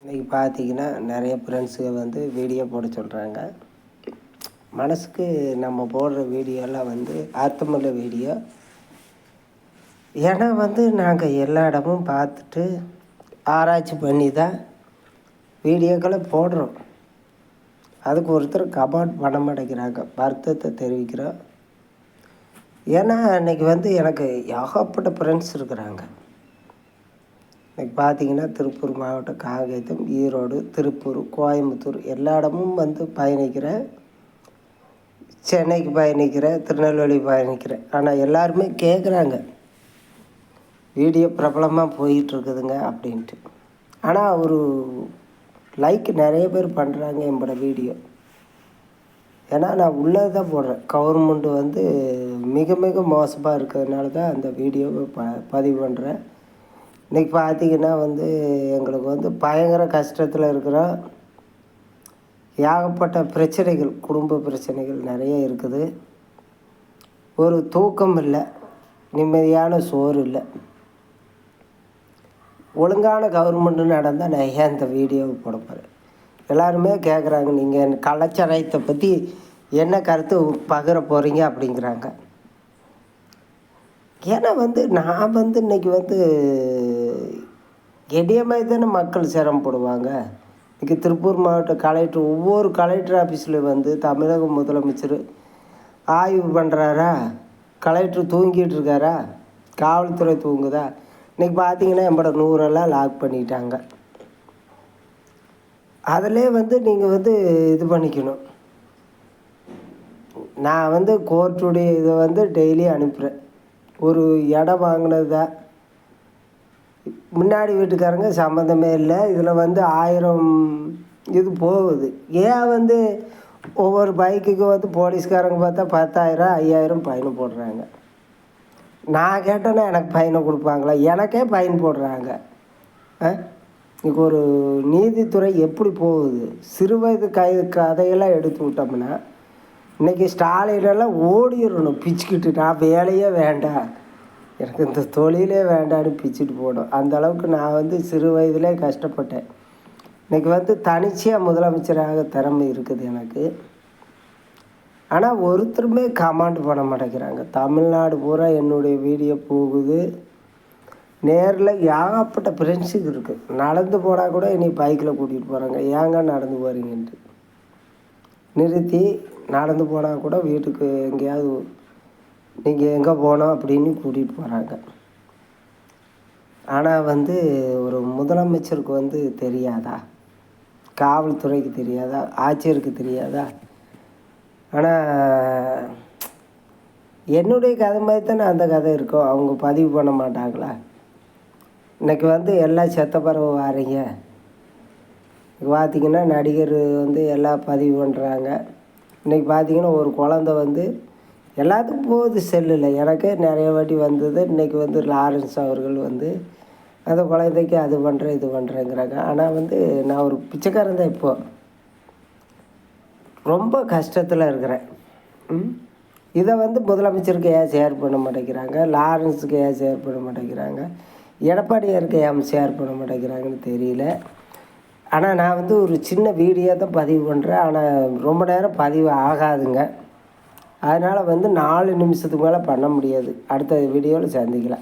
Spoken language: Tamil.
இன்றைக்கி பார்த்தீங்கன்னா நிறைய ஃப்ரெண்ட்ஸுங்க வந்து வீடியோ போட சொல்கிறாங்க. மனதுக்கு நம்ம போடுற வீடியோலாம் வந்து அர்த்தமுள்ள வீடியோ. ஏன்னா வந்து நாங்கள் எல்லா இடமும் பார்த்துட்டு ஆராய்ச்சி பண்ணி தான் வீடியோக்களை போடுறோம். அதுக்கு ஒருத்தர் கமெண்ட் பண்ண மாட்டேங்கிறாங்க, வருத்தத்தை தெரிவிக்கிறோம். ஏன்னா இன்றைக்கி வந்து எனக்கு ஏகப்பட்ட ஃப்ரெண்ட்ஸ் இருக்கிறாங்க. இன்றைக்கி பார்த்தீங்கன்னா திருப்பூர் மாவட்டம், காங்கேயம், ஈரோடு, திருப்பூர், கோயம்புத்தூர் எல்லா இடமும் வந்து பயணிக்கிறேன். சென்னைக்கு பயணிக்கிறேன், திருநெல்வேலி பயணிக்கிறேன். ஆனால் எல்லாருமே கேட்குறாங்க, வீடியோ பிரபலமாக போயிட்டுருக்குதுங்க அப்படின்ட்டு. ஆனால் ஒரு லைக் நிறைய பேர் பண்ணுறாங்க என்னோட வீடியோ. ஏன்னா நான் உள்ளே தான் போடுறேன். கவர்மெண்ட் வந்து மிக மிக மோசமாக இருக்கிறதுனால தான் அந்த வீடியோவை பதிவு பண்ணுறேன். இன்றைக்கி பார்த்திங்கன்னா வந்து எங்களுக்கு வந்து பயங்கர கஷ்டத்தில் இருக்கிறோம். ஏகப்பட்ட பிரச்சனைகள், குடும்ப பிரச்சனைகள் நிறைய இருக்குது. ஒரு தூக்கம் இல்லை, நிம்மதியான சோறு இல்லை. ஒழுங்கான கவர்மெண்ட்டு நடந்தால் நான் ஏன் இந்த வீடியோவை போட போகிறேன். எல்லாருமே கேட்குறாங்க, நீங்கள் கலாச்சாரத்தை பற்றி என்ன கருத்து பகிர போகிறீங்க அப்படிங்கிறாங்க. ஏன்னா வந்து நான் வந்து இன்றைக்கி வந்து என்னைய மாதிரி தானே மக்கள் சிரமப்படுவாங்க. இன்றைக்கி திருப்பூர் மாவட்ட கலெக்டர், ஒவ்வொரு கலெக்டர் ஆஃபீஸில் வந்து தமிழக முதலமைச்சர் ஆய்வு பண்ணுறாரா? கலெக்டர் தூங்கிட்டு இருக்காரா? காவல்துறை தூங்குதா? இன்றைக்கி பார்த்தீங்கன்னா நம்மளோட 100 லாக் பண்ணிட்டாங்க. அதிலே வந்து நீங்கள் வந்து இது பண்ணிக்கணும். நான் வந்து கோர்ட்டுடைய இதை வந்து டெய்லி அனுப்புகிறேன். ஒரு இடம் வாங்கினது தான், முன்னாடி வீட்டுக்காரங்க சம்மந்தமே இல்லை. இதில் வந்து 1000 இது போகுது. ஏன் வந்து ஒவ்வொரு பைக்குக்கு வந்து போலீஸ்காரங்க பார்த்தா 10,000 5,000 ஃபைன் போடுறாங்க. நான் கேட்டேன்னா எனக்கு ஃபைனை கொடுப்பாங்களா? எனக்கே ஃபைன் போடுறாங்க. இன்றைக்கி ஒரு நீதித்துறை எப்படி போகுது? சிறு வயது கதையெல்லாம் எடுத்து விட்டோம்னா இன்றைக்கி ஸ்டாலினெல்லாம் ஓடிடணும் பிச்சுக்கிட்டு. நான் வேலையே வேண்டாம், எனக்கு இந்த தொழிலே வேண்டான்னு பிச்சுட்டு போடும். அந்தளவுக்கு நான் வந்து சிறு வயதிலே கஷ்டப்பட்டேன். இன்றைக்கி வந்து தனிச்சையாக முதலமைச்சராக திறமை இருக்குது எனக்கு. ஆனால் ஒருத்தருமே கமெண்ட் பண்ண மாட்டேங்கிறாங்க. தமிழ்நாடு பூரா என்னுடைய வீடியோ போகுது. நேரில் ஏகப்பட்ட ஃப்ரெண்ட்ஸுக்கு இருக்குது. நடந்து போனால் கூட என்னை பைக்கில் கூட்டிகிட்டு போகிறாங்க. ஏங்க நடந்து போகிறீங்கன்ட்டு நிறுத்தி நடந்து போனால் கூட வீட்டுக்கு எங்கேயாவது நீங்கள் எங்கே போனோம் அப்படின்னு கூட்டிகிட்டு போகிறாங்க. ஆனால் வந்து ஒரு முதலமைச்சருக்கு வந்து தெரியாதா? காவல்துறைக்கு தெரியாதா? ஆட்சியருக்கு தெரியாதா? ஆனால் என்னுடைய கதை மாதிரி தானே அந்த கதை இருக்கும். அவங்க பதிவு பண்ண மாட்டாங்களா? இன்றைக்கி வந்து எல்லாம் செத்த பறவை வாரீங்க. பார்த்திங்கன்னா நடிகர் வந்து எல்லாம் பதிவு பண்ணுறாங்க. இன்றைக்கி பார்த்திங்கன்னா ஒரு குழந்த வந்து எல்லாத்துக்கும் போகுது செல்லில். எனக்கே நிறைய வாட்டி வந்தது. இன்றைக்கி வந்து லாரன்ஸ் அவர்கள் வந்து அந்த குழந்தைக்கு அது பண்ணுறேன் இது பண்ணுறேங்கிறாங்க. ஆனால் வந்து நான் ஒரு பிச்சைக்காரன் தான். இப்போது ரொம்ப கஷ்டத்தில் இருக்கிறேன். இதை வந்து முதலமைச்சருக்கு ஏன் ஷேர் பண்ண மாட்டேங்கிறாங்க? லாரன்ஸுக்கு ஏன் ஷேர் பண்ண மாட்டேங்கிறாங்க? எடப்பாடியாருக்கு ஏன் ஷேர் பண்ண மாட்டேங்கிறாங்கன்னு தெரியல. ஆனால் நான் வந்து ஒரு சின்ன வீடியோ தான் பதிவு பண்ணுறேன். ஆனால் ரொம்ப நேரம் பதிவு ஆகாதுங்க. அதனால் வந்து 4 நிமிஷத்துக்கு மேலே பண்ண முடியாது. அடுத்த வீடியோவில் சந்திக்கலாம்.